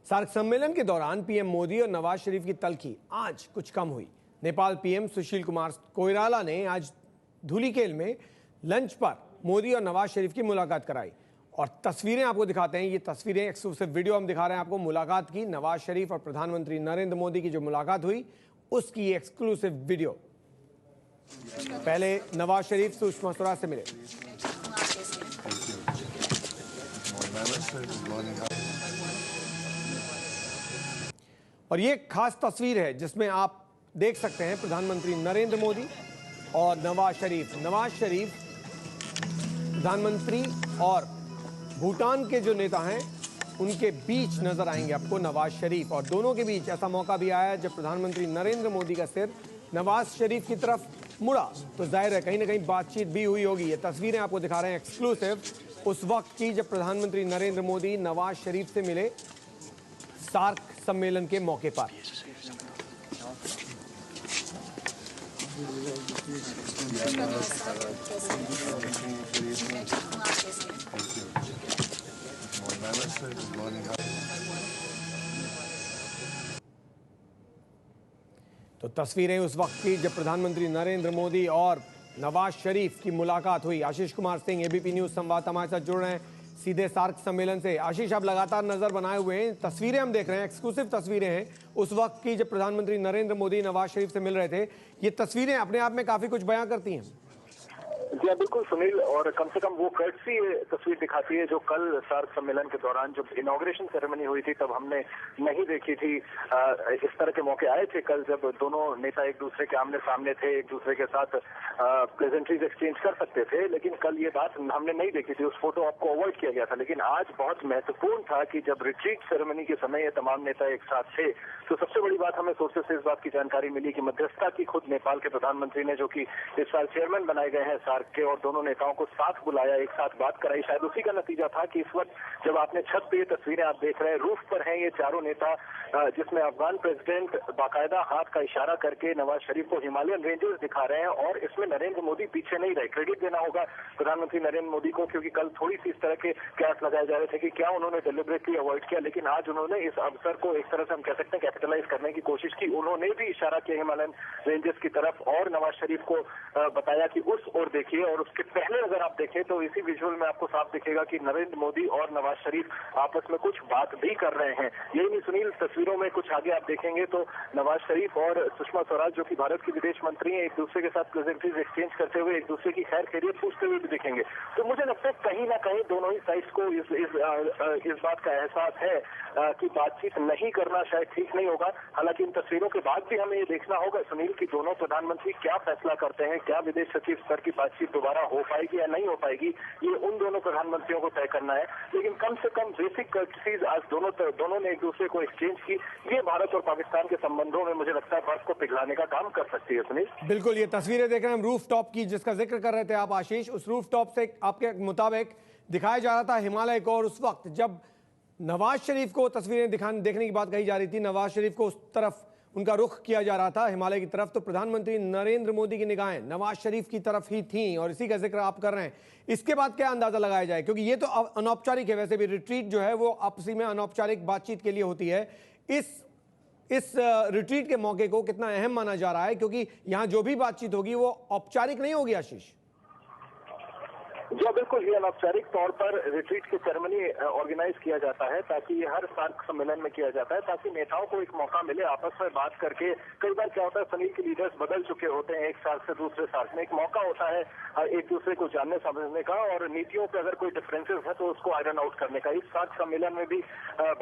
SAARC सम्मेलन के दौरान पीएम मोदी और नवाज शरीफ की तल्खी आज कुछ कम हुई। नेपाल पीएम सुशील कुमार कोइराला ने आज धुलीखेल में लंच पर मोदी और नवाज शरीफ की मुलाकात कराई और तस्वीरें आपको दिखाते हैं। ये तस्वीरें एक्सक्लूसिव वीडियो हम दिखा रहे हैं आपको मुलाकात की। नवाज शरीफ और प्रधानमंत्री नरेंद्र मोदी की जो मुलाकात हुई उसकी एक्सक्लूसिव वीडियो। पहले नवाज शरीफ सुषमा स्वराज से मिले। और ये खास तस्वीर है जिसमें आप देख सकते हैं प्रधानमंत्री नरेंद्र मोदी और नवाज शरीफ प्रधानमंत्री और भूटान के जो नेता हैं उनके बीच नजर आएंगे आपको नवाज शरीफ। और दोनों के बीच ऐसा मौका भी आया जब प्रधानमंत्री नरेंद्र मोदी का सिर नवाज शरीफ की तरफ मुड़ा तो जाहिर है कहीं ना कहीं बातचीत भी हुई होगी। ये तस्वीरें आपको दिखा रहे हैं एक्सक्लूसिव उस वक्त की जब प्रधानमंत्री नरेंद्र मोदी नवाज शरीफ से मिले सार्क सम्मेलन के मौके पर। तो तस्वीरें उस वक्त की जब प्रधानमंत्री नरेंद्र मोदी और नवाज शरीफ की मुलाकात हुई। आशीष कुमार सिंह एबीपी न्यूज संवाददाता हमारे साथ जुड़ रहे हैं सीधे सार्क सम्मेलन से। आशीष, आप लगातार नजर बनाए हुए हैं, तस्वीरें हम देख रहे हैं, एक्सक्लूसिव तस्वीरें हैं उस वक्त की जब प्रधानमंत्री नरेंद्र मोदी नवाज शरीफ से मिल रहे थे। ये तस्वीरें अपने आप में काफी कुछ बयां करती हैं। जी बिल्कुल सुनील, और कम से कम वो कर्टसी तस्वीर दिखाती है जो कल सार्क सम्मेलन के दौरान जब इनॉग्रेशन सेरेमनी हुई थी तब हमने नहीं देखी थी। इस तरह के मौके आए थे कल जब दोनों नेता एक दूसरे के आमने सामने थे, एक दूसरे के साथ प्लेजेंट्रीज एक्सचेंज कर सकते थे, लेकिन कल ये बात हमने नहीं देखी थी। उस फोटो आपको अवॉइड किया गया था। लेकिन आज बहुत महत्वपूर्ण था कि जब रिट्रीट सेरेमनी के समय ये तमाम नेता एक साथ थे तो सबसे बड़ी बात हमें सोर्सेज से इस बात की जानकारी मिली कि मध्यस्थता की खुद नेपाल के प्रधानमंत्री ने, जो कि इस साल चेयरमैन बनाए गए हैं सार्क के, और दोनों नेताओं को साथ बुलाया, एक साथ बात कराई। शायद उसी का नतीजा था कि इस वक्त जब आपने छत पे ये तस्वीरें आप देख रहे हैं, रूफ पर हैं ये चारों नेता, जिसमें अफगान प्रेसिडेंट बाकायदा हाथ का इशारा करके नवाज शरीफ को हिमालयन रेंजेस दिखा रहे हैं। और इसमें नरेंद्र मोदी पीछे नहीं रहे। क्रेडिट देना होगा प्रधानमंत्री नरेंद्र मोदी को, क्योंकि कल थोड़ी सी इस तरह के कैस लगाए जा रहे थे कि क्या उन्होंने डिलिबरेटली अवॉइड किया, लेकिन आज उन्होंने इस अवसर को एक तरह से हम कह सकते हैं कैपिटलाइज करने की कोशिश की। उन्होंने भी इशारा किया हिमालयन रेंजेस की तरफ और नवाज शरीफ को बताया कि उस ओर देखिए। और उसके पहले अगर आप देखें तो इसी विजुअल में आपको साफ दिखेगा कि नरेंद्र मोदी और नवाज शरीफ आपस में कुछ बात भी कर रहे हैं। यही नहीं सुनील, तस्वीरों में कुछ आगे आप देखेंगे तो नवाज शरीफ और सुषमा स्वराज जो कि भारत की विदेश मंत्री हैं, एक दूसरे के साथ प्रेजेंटरीज एक्सचेंज करते हुए एक दूसरे की खैर खैरियत पूछते हुए भी दिखेंगे। तो मुझे लगता है कहीं ना कहीं दोनों ही साइड्स को इस बात का एहसास है कि बातचीत नहीं करना शायद ठीक नहीं होगा। हालांकि इन तस्वीरों के बाद भी हमें ये देखना होगा सुनील कि दोनों प्रधानमंत्री क्या फैसला करते हैं, क्या विदेश सचिव स्तर की बातचीत दोबारा हो पाएगी या नहीं हो पाएगी, ये उन दोनों प्रधानमंत्रियों को तय करना है। लेकिन कम से कम बेसिक कर्टसीज आज दोनों ने एक दूसरे को एक्सचेंज की। ये भारत और पाकिस्तान के संबंधों में मुझे लगता है बर्फ को पिघलाने का काम कर सकती है सुनील। बिल्कुल, ये तस्वीरें देख रहे हैं हम रूफ टॉप की जिसका जिक्र कर रहे थे आप आशीष। उस रूफ टॉप से आपके मुताबिक दिखाया जा रहा था हिमालय को, और उस वक्त जब नवाज शरीफ को तस्वीरें देखने की बात कही जा रही थी, नवाज शरीफ को उस तरफ उनका रुख किया जा रहा था हिमालय की तरफ, तो प्रधानमंत्री नरेंद्र मोदी की निगाहें नवाज शरीफ की तरफ ही थीं। और इसी का जिक्र आप कर रहे हैं। इसके बाद क्या अंदाजा लगाया जाए, क्योंकि ये तो अनौपचारिक है, वैसे भी रिट्रीट जो है वो आपसी में अनौपचारिक बातचीत के लिए होती है। इस रिट्रीट के मौके को कितना अहम माना जा रहा है, क्योंकि यहां जो भी बातचीत होगी वो औपचारिक नहीं होगी आशीष? जो बिल्कुल ये अनौपचारिक तौर पर रिट्रीट की सेरेमनी ऑर्गेनाइज किया जाता है ताकि ये हर सार्क सम्मेलन में किया जाता है ताकि नेताओं को एक मौका मिले आपस में बात करके। कई बार क्या होता है सुनील की लीडर्स बदल चुके होते हैं एक सार्क से दूसरे सार्क में, एक मौका होता है एक दूसरे को जानने समझने का और नीतियों पे अगर कोई डिफरेंसेस है तो उसको आयरन आउट करने का। इस सार्क सम्मेलन में भी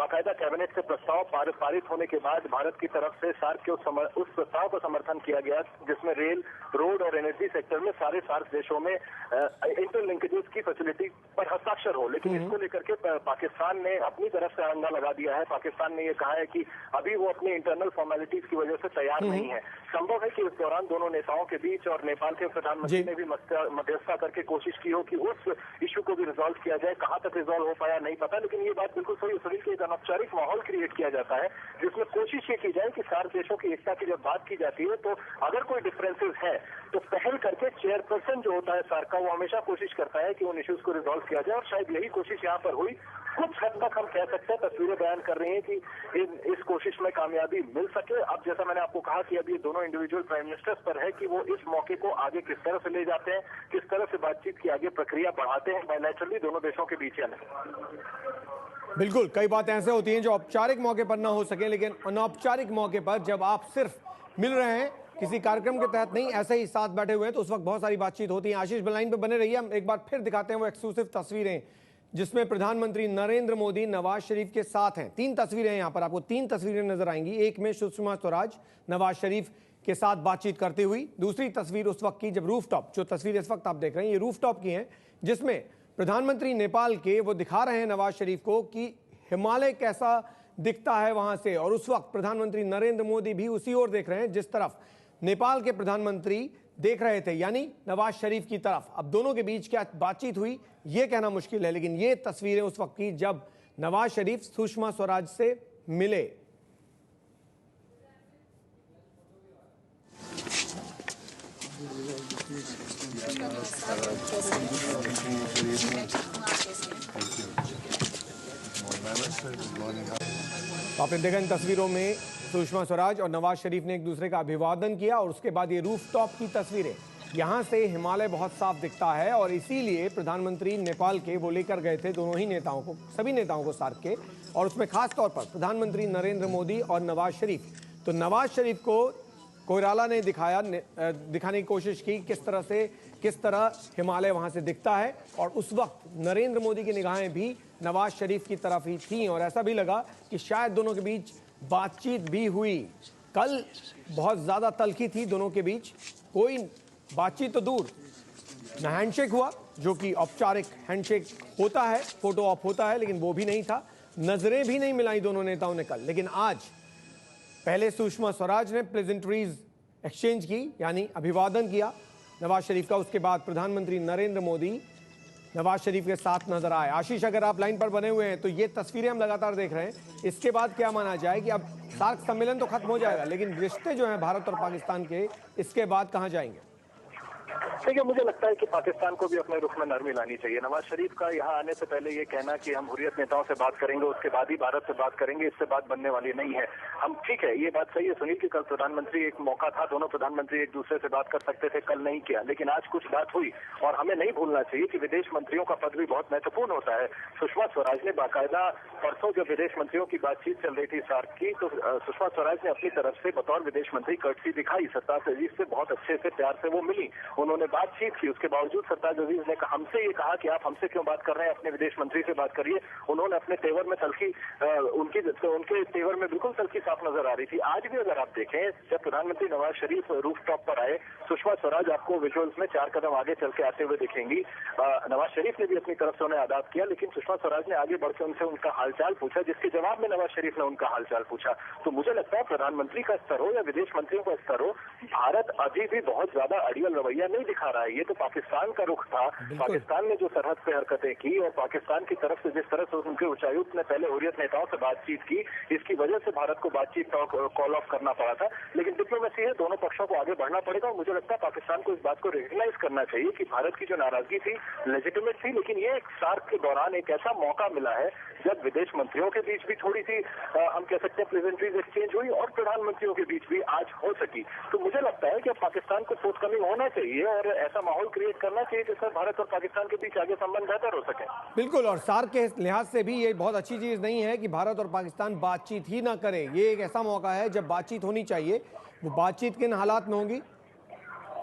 बाकायदा कैबिनेट से प्रस्ताव पारित होने के बाद भारत की तरफ से सार्क के उस प्रस्ताव का समर्थन किया गया जिसमें रेल, रोड और एनर्जी सेक्टर में सारे सार्क देशों में इंटरलिंकेजेस की फैसिलिटी पर हस्ताक्षर हो। लेकिन इसको लेकर के पाकिस्तान ने अपनी तरफ से अंगा लगा दिया है। पाकिस्तान ने ये कहा है कि अभी वो अपनी इंटरनल फॉर्मेलिटीज की वजह से तैयार नहीं है। संभव है कि इस दौरान दोनों नेताओं के बीच और नेपाल के प्रधानमंत्री ने भी मध्यस्थता करके कोशिश की हो कि उस इशू को भी रिजॉल्व किया जाए। कहां तक रिजॉल्व हो पाया नहीं पता, लेकिन ये बात बिल्कुल सही सुनील के एक अनौपचारिक माहौल क्रिएट किया जाता है जिसमें कोशिश ये की जाए कि सार्क देशों की एकता की जब बात की जाती है तो अगर कोई डिफरेंसेस है तो पहल करके चेयरपर्सन जो होता है सार्क का वो हमेशा कोशिश करता है कि उन इश्यूज को रिजॉल्व किया जाए, और शायद यही कोशिश यहाँ पर हुई। कुछ हद तक हम कह सकते हैं, तस्वीरें बयान कर रही हैं कि इस कोशिश में कामयाबी मिल सके। अब जैसा मैंने आपको कहा कि अब ये दोनों इंडिविजुअल प्राइम मिनिस्टर्स पर है कि वो इस मौके को आगे किस तरह से ले जाते हैं, किस तरह से बातचीत की आगे प्रक्रिया बढ़ाते हैं बायलैटरली दोनों देशों के बीच या नहीं। बिल्कुल, कई बातें ऐसे होती हैं जो औपचारिक मौके पर ना हो सके, लेकिन अनौपचारिक मौके पर जब आप सिर्फ मिल रहे हैं, किसी कार्यक्रम के तहत नहीं, ऐसे ही साथ बैठे हुए हैं, तो उस वक्त बहुत सारी बातचीत होती है। आशीष लाइन पे बने रहिए, हम एक बार फिर दिखाते हैं वो एक्सक्लूसिव तस्वीरें जिसमें प्रधानमंत्री नरेंद्र मोदी नवाज शरीफ के साथ हैं। 3 तस्वीरें हैं, यहां पर आपको 3 तस्वीरें नजर आएंगी। एक में सुषमा स्वराज नवाज शरीफ के साथ बातचीत करती हुई, दूसरी तस्वीर उस वक्त की जब रूफटॉप, जो तस्वीर इस वक्त आप देख रहे हैं ये रूफटॉप की है, जिसमें प्रधानमंत्री नेपाल के वो दिखा रहे हैं नवाज शरीफ को कि हिमालय कैसा दिखता है वहां से, और उस वक्त प्रधानमंत्री नरेंद्र मोदी भी उसी ओर देख रहे हैं जिस तरफ नेपाल के प्रधानमंत्री देख रहे थे, यानी नवाज शरीफ की तरफ। अब दोनों के बीच क्या बातचीत हुई ये कहना मुश्किल है, लेकिन ये तस्वीरें उस वक्त की जब नवाज शरीफ सुषमा स्वराज से मिले। तो आपने देखा इन तस्वीरों में सुषमा स्वराज और नवाज शरीफ ने एक दूसरे का अभिवादन किया, और उसके बाद ये रूफटॉप की तस्वीरें, यहां से हिमालय बहुत साफ दिखता है, और इसीलिए प्रधानमंत्री नेपाल के वो लेकर गए थे दोनों ही नेताओं को, सभी नेताओं को सार्क के, और उसमें खास तौर पर प्रधानमंत्री नरेंद्र मोदी और नवाज शरीफ। तो नवाज शरीफ को कोइराला ने दिखाने की कोशिश की किस तरह हिमालय वहां से दिखता है, और उस वक्त नरेंद्र मोदी की निगाहें भी नवाज शरीफ की तरफ ही थीं, और ऐसा भी लगा कि शायद दोनों के बीच बातचीत भी हुई। कल बहुत ज्यादा तल्खी थी दोनों के बीच, कोई बातचीत तो दूर, न हैंडशेक हुआ, जो कि औपचारिक हैंडशेक होता है, फोटो ऑप होता है, लेकिन वो भी नहीं था। नजरें भी नहीं मिलाई दोनों नेताओं ने कल। लेकिन आज पहले सुषमा स्वराज ने प्लेजेंट्रीज एक्सचेंज की, यानी अभिवादन किया नवाज शरीफ का, उसके बाद प्रधानमंत्री नरेंद्र मोदी नवाज शरीफ के साथ नजर आए। आशीष, अगर आप लाइन पर बने हुए हैं तो ये तस्वीरें हम लगातार देख रहे हैं, इसके बाद क्या माना जाए कि अब सार्क सम्मेलन तो खत्म हो जाएगा, लेकिन रिश्ते जो हैं भारत और पाकिस्तान के, इसके बाद कहां जाएंगे? देखिए, मुझे लगता है कि पाकिस्तान को भी अपने रुख में नरमी लानी चाहिए। नवाज शरीफ का यहाँ आने से पहले ये कहना कि हम हुर्रियत नेताओं से बात करेंगे, उसके बाद ही भारत से बात करेंगे, इससे बात बनने वाली नहीं है। हम ठीक है, ये बात सही है सुनील कि कल प्रधानमंत्री, एक मौका था, दोनों प्रधानमंत्री एक दूसरे से बात कर सकते थे, कल नहीं किया, लेकिन आज कुछ बात हुई। और हमें नहीं भूलना चाहिए कि विदेश मंत्रियों का पद भी बहुत महत्वपूर्ण होता है। सुषमा स्वराज ने बाकायदा परसों जब विदेश मंत्रियों की बातचीत चल रही थी सार्क की, तो सुषमा स्वराज ने अपनी तरफ से बतौर विदेश मंत्री कर्टसी दिखाई। सरताज अजीज से बहुत अच्छे से प्यार से वो मिली, उन्होंने बातचीत की। उसके बावजूद सरताज अजीज ने हमसे ये कहा कि आप हमसे क्यों बात कर रहे हैं, अपने विदेश मंत्री से बात करिए। उन्होंने अपने तेवर में तल्खी, उनके तेवर में बिल्कुल तल्खी साफ नजर आ रही थी। आज भी अगर आप देखें, जब प्रधानमंत्री नवाज शरीफ रूफटॉप पर आए, सुषमा स्वराज आपको विजुअल्स में 4 कदम आगे चल के आते हुए दिखेंगी। नवाज शरीफ ने भी अपनी तरफ से उन्हें आदाब किया, लेकिन सुषमा स्वराज ने आगे बढ़कर उनसे उनका हालचाल पूछा, जिसके जवाब में नवाज शरीफ ने उनका हालचाल पूछा। तो मुझे लगता है प्रधानमंत्री का स्तर हो या विदेश मंत्रियों का स्तर हो, भारत अभी भी बहुत ज्यादा अड़ियल रवैया नहीं दिखा रहा है। ये तो पाकिस्तान का रुख था, पाकिस्तान ने जो सरहद पे हरकतें की, और पाकिस्तान की तरफ से जिस तरह से उनके उच्चायुक्त ने पहले हुर्रियत नेताओं से बातचीत की, इसकी वजह से भारत को बातचीत कॉल ऑफ करना पड़ा था। लेकिन डिप्लोमेसी है, दोनों पक्षों को आगे बढ़ना पड़ेगा, और मुझे लगता है पाकिस्तान को इस बात को रिकग्नाइज करना चाहिए कि भारत की जो नाराजगी थी लेजिटिमेट थी, लेकिन ये सार्क के दौरान एक ऐसा मौका मिला है जब विदेश मंत्रियों के बीच भी थोड़ी सी हम कह सकते हैं प्लेजेंट्रीज एक्सचेंज हुई, और प्रधानमंत्रियों के बीच भी आज हो सकी। तो मुझे लगता है कि अब पाकिस्तान को फोर्थकमिंग होना चाहिए और ऐसा माहौल क्रिएट करना चाहिए जिससे भारत और पाकिस्तान के बीच आगे संबंध बेहतर हो सके। बिल्कुल, और सार्क के लिहाज से भी ये बहुत अच्छी चीज नहीं है कि भारत और पाकिस्तान बातचीत ही ना करें। ये एक ऐसा मौका है जब बातचीत होनी चाहिए। वो बातचीत किन हालात में होगी,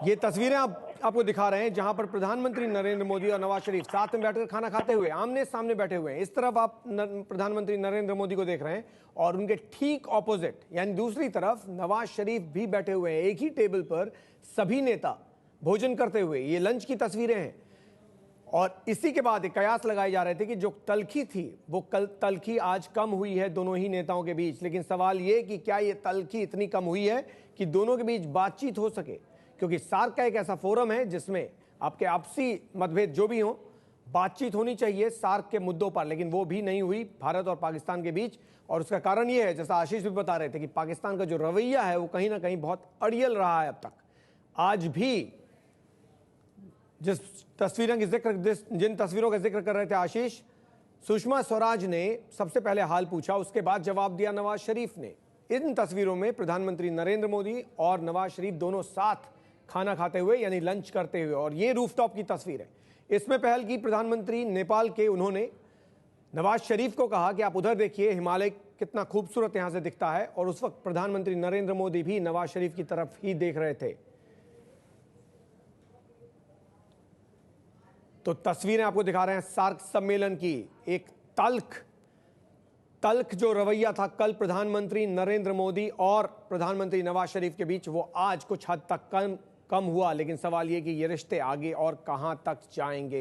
ये तस्वीरें आपको दिखा रहे हैं जहां पर प्रधानमंत्री नरेंद्र मोदी और नवाज शरीफ साथ में बैठकर खाना खाते हुए आमने सामने बैठे हुए हैं। इस तरफ आप प्रधानमंत्री नरेंद्र मोदी को देख रहे हैं, और उनके ठीक ऑपोजिट यानी दूसरी तरफ नवाज शरीफ भी बैठे हुए हैं। एक ही टेबल पर सभी नेता भोजन करते हुए, ये लंच की तस्वीरें हैं। और इसी के बाद एक कयास लगाए जा रहे थे कि जो तल्खी थी वो कल तल्खी आज कम हुई है दोनों ही नेताओं के बीच। लेकिन सवाल ये कि क्या ये तल्खी इतनी कम हुई है कि दोनों के बीच बातचीत हो सके, क्योंकि सार्क का एक ऐसा फोरम है जिसमें आपके आपसी मतभेद जो भी हो, बातचीत होनी चाहिए सार्क के मुद्दों पर, लेकिन वो भी नहीं हुई भारत और पाकिस्तान के बीच। और उसका कारण ये है, जैसा आशीष भी बता रहे थे, कि पाकिस्तान का जो रवैया है वो कहीं ना कहीं बहुत अड़ियल रहा है अब तक। आज भी जिस तस्वीरों की जिन तस्वीरों का जिक्र कर रहे थे आशीष, सुषमा स्वराज ने सबसे पहले हाल पूछा, उसके बाद जवाब दिया नवाज शरीफ ने। इन तस्वीरों में प्रधानमंत्री नरेंद्र मोदी और नवाज शरीफ दोनों साथ खाना खाते हुए यानी लंच करते हुए, और ये रूफटॉप की तस्वीर है। इसमें पहल की प्रधानमंत्री नेपाल के, उन्होंने नवाज शरीफ को कहा कि आप उधर देखिए हिमालय कितना खूबसूरत यहां से दिखता है, और उस वक्त प्रधानमंत्री नरेंद्र मोदी भी नवाज शरीफ की तरफ ही देख रहे थे। तो तस्वीरें आपको दिखा रहे हैं सार्क सम्मेलन की। एक तल्ख जो रवैया था कल प्रधानमंत्री नरेंद्र मोदी और प्रधानमंत्री नवाज शरीफ के बीच, वो आज कुछ हद तक कम हुआ, लेकिन सवाल ये कि ये रिश्ते आगे और कहां तक जाएंगे।